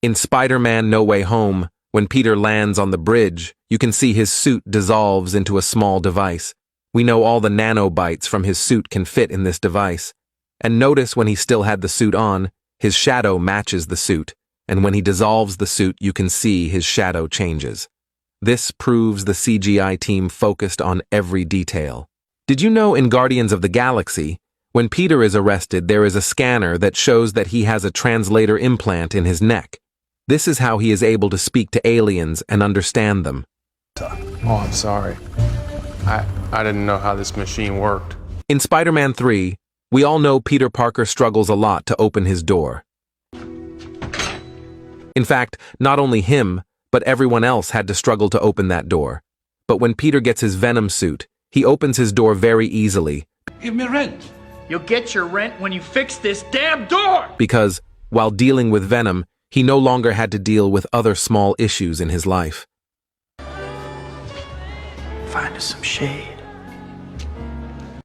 In Spider-Man No Way Home, when Peter lands on the bridge, you can see his suit dissolves into a small device. We know all the nanobytes from his suit can fit in this device. And notice when he still had the suit on, his shadow matches the suit, and when he dissolves the suit, you can see his shadow changes. This proves the CGI team focused on every detail. Did you know in Guardians of the Galaxy, when Peter is arrested, there is a scanner that shows that he has a translator implant in his neck? This is how he is able to speak to aliens and understand them. Oh, I'm sorry. I didn't know how this machine worked. In Spider-Man 3, we all know Peter Parker struggles a lot to open his door. In fact, not only him, but everyone else had to struggle to open that door. But when Peter gets his Venom suit, he opens his door very easily. Give me rent. You'll get your rent when you fix this damn door! Because, while dealing with Venom, he no longer had to deal with other small issues in his life. Find us some shade.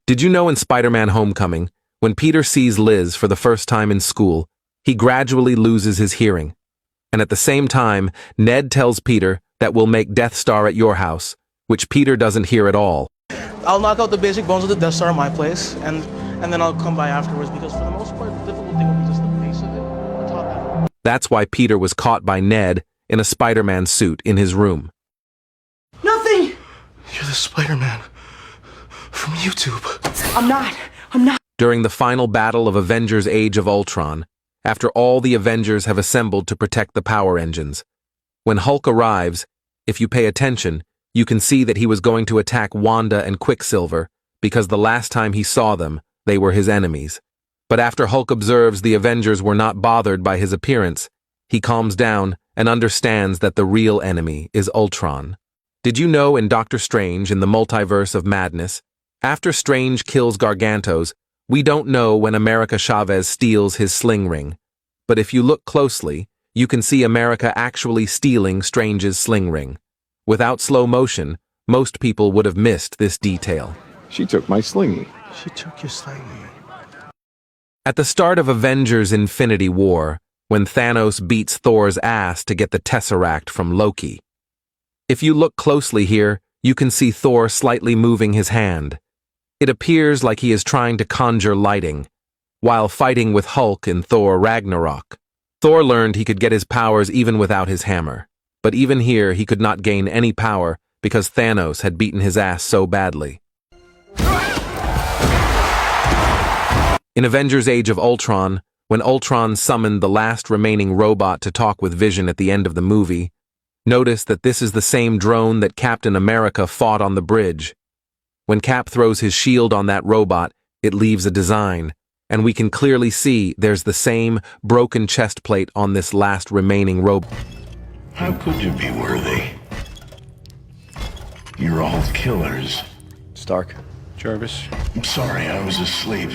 Did you know in Spider-Man Homecoming, when Peter sees Liz for the first time in school, he gradually loses his hearing? And at the same time, Ned tells Peter that we'll make Death Star at your house, which Peter doesn't hear at all. I'll knock out the basic bones of the Death Star at my place, and then I'll come by afterwards, because for the most part, the difficult thing will be just the base of it on top of it. That's why Peter was caught by Ned in a Spider-Man suit in his room. Nothing! You're the Spider-Man from YouTube. I'm not. During the final battle of Avengers Age of Ultron, after all the Avengers have assembled to protect the power engines, when Hulk arrives, if you pay attention, you can see that he was going to attack Wanda and Quicksilver because the last time he saw them, they were his enemies. But after Hulk observes the Avengers were not bothered by his appearance, he calms down and understands that the real enemy is Ultron. Did you know in Doctor Strange in the Multiverse of Madness, after Strange kills Gargantos, we don't know when America Chavez steals his sling ring. But if you look closely, you can see America actually stealing Strange's sling ring. Without slow motion, most people would have missed this detail. She took my slingy. She took your slingy. At the start of Avengers Infinity War, when Thanos beats Thor's ass to get the Tesseract from Loki. If you look closely here, you can see Thor slightly moving his hand. It appears like he is trying to conjure lighting, while fighting with Hulk in Thor Ragnarok. Thor learned he could get his powers even without his hammer, but even here he could not gain any power because Thanos had beaten his ass so badly. In Avengers Age of Ultron, when Ultron summoned the last remaining robot to talk with Vision at the end of the movie, notice that this is the same drone that Captain America fought on the bridge. When Cap throws his shield on that robot, it leaves a design, and we can clearly see there's the same broken chest plate on this last remaining robot. How could you be worthy? You're all killers. Stark. Jarvis. I'm sorry, I was asleep.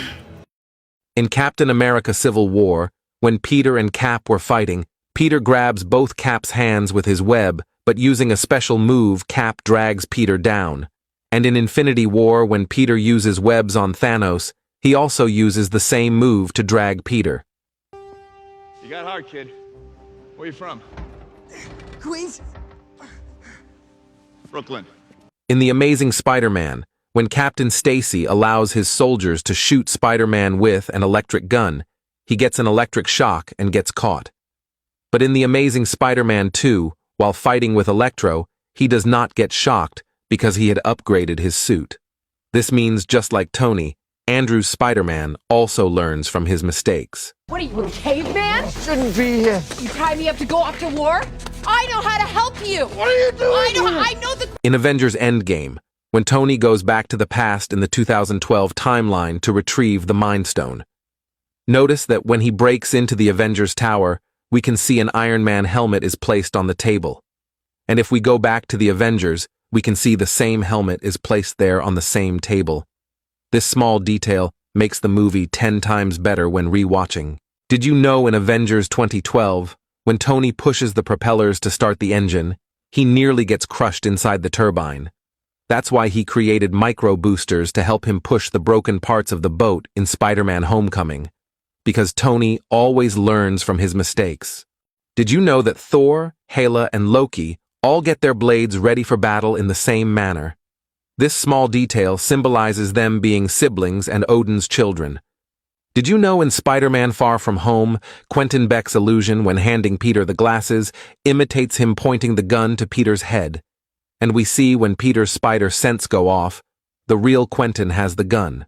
In Captain America Civil War, when Peter and Cap were fighting, Peter grabs both Cap's hands with his web, but using a special move, Cap drags Peter down. And in Infinity War, when Peter uses webs on Thanos, he also uses the same move to drag Peter. You got hard, kid. Where you from? Queens. Brooklyn. In The Amazing Spider-Man, when Captain Stacy allows his soldiers to shoot Spider-Man with an electric gun, he gets an electric shock and gets caught. But in The Amazing Spider-Man 2, while fighting with Electro, he does not get shocked because he had upgraded his suit. This means, just like Tony, Andrew's Spider-Man also learns from his mistakes. What are you, a caveman? Shouldn't be here. You tie me up to go off to war? I know how to help you. What are you doing? I know the... In Avengers Endgame, when Tony goes back to the past in the 2012 timeline to retrieve the Mind Stone, notice that when he breaks into the Avengers Tower, we can see an Iron Man helmet is placed on the table. And if we go back to the Avengers, we can see the same helmet is placed there on the same table. This small detail makes the movie 10 times better when re-watching. Did you know in Avengers 2012, when Tony pushes the propellers to start the engine, he nearly gets crushed inside the turbine? That's why he created micro boosters to help him push the broken parts of the boat in Spider-Man Homecoming. Because Tony always learns from his mistakes. Did you know that Thor, Hela, and Loki all get their blades ready for battle in the same manner? This small detail symbolizes them being siblings and Odin's children. Did you know in Spider-Man Far From Home, Quentin Beck's illusion when handing Peter the glasses imitates him pointing the gun to Peter's head? And we see when Peter's spider sense go off, the real Quentin has the gun.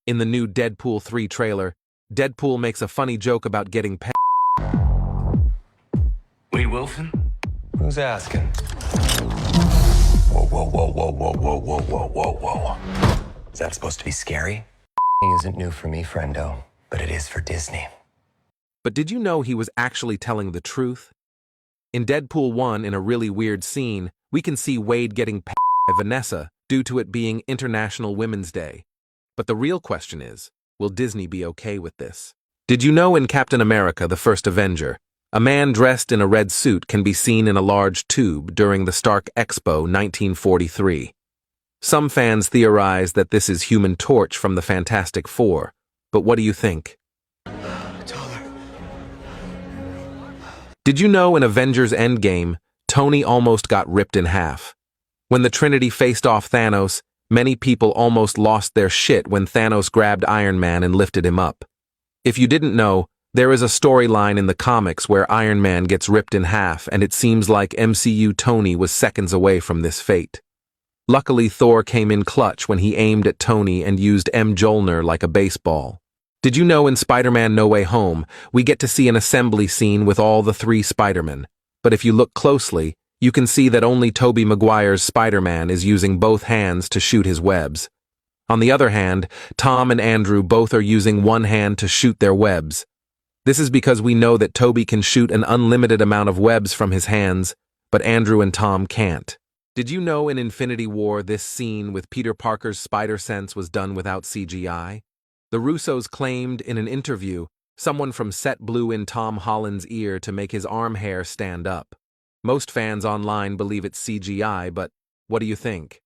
In the new Deadpool 3 trailer, Deadpool makes a funny joke about getting Wade Wilson? Who's asking? Whoa, whoa, whoa, whoa, whoa, whoa, whoa, whoa, whoa, whoa. Is that supposed to be scary? Isn't new for me, friendo, but it is for Disney. But did you know he was actually telling the truth? In Deadpool 1, in a really weird scene, we can see Wade getting by Vanessa due to it being International Women's Day. But the real question is, will Disney be okay with this? Did you know in Captain America, the First Avenger, a man dressed in a red suit can be seen in a large tube during the Stark Expo 1943? Some fans theorize that this is Human Torch from the Fantastic Four, but what do you think? Did you know in Avengers Endgame, Tony almost got ripped in half? When the Trinity faced off Thanos, many people almost lost their shit when Thanos grabbed Iron Man and lifted him up. If you didn't know, there is a storyline in the comics where Iron Man gets ripped in half, and it seems like MCU Tony was seconds away from this fate. Luckily, Thor came in clutch when he aimed at Tony and used Mjolnir like a baseball. Did you know in Spider-Man No Way Home, we get to see an assembly scene with all the 3 Spider-Men, but if you look closely, you can see that only Tobey Maguire's Spider-Man is using both hands to shoot his webs. On the other hand, Tom and Andrew both are using one hand to shoot their webs. This is because we know that Tobey can shoot an unlimited amount of webs from his hands, but Andrew and Tom can't. Did you know in Infinity War this scene with Peter Parker's spider sense was done without CGI? The Russos claimed in an interview someone from set blew in Tom Holland's ear to make his arm hair stand up. Most fans online believe it's CGI, but what do you think?